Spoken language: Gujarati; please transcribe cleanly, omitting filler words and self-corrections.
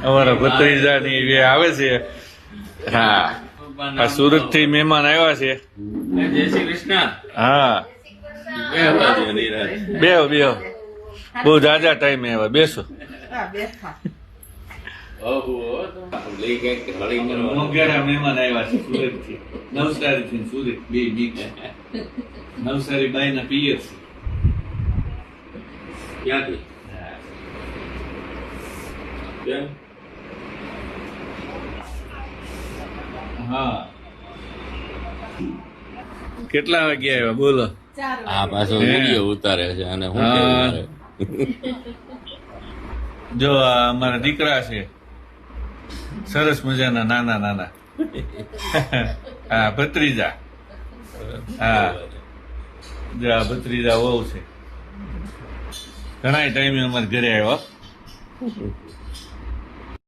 અમારા ભત્રીજાની આવે છે. હા, આ સુરત થી મહેમાન આવ્યા છે. જય શ્રી કૃષ્ણ. હા, બેહો બેહો, બહુ જાજા ટાઈમે આવ્યા, બેસો. મોંઘેરા મહેમાન આવ્યા છે સુરત થી, નવસારી થી સુરત બે મિક્સ. નવસારી બાઈ ના પિયર છે. ક્યાંથી? કેમ? હા, કેટલા વાગે આવ્યા બોલો? આ પાછો વિડીયો ઉતારે છે અને હું હા. જો આ અમારા દીકરા છે, સરસ મજાના નાના નાના. હા, ભત્રીજા. હા, જો આ ભત્રીજા વહુ છે. ઘણા ટાઈમે અમારે ઘરે આવ્યો.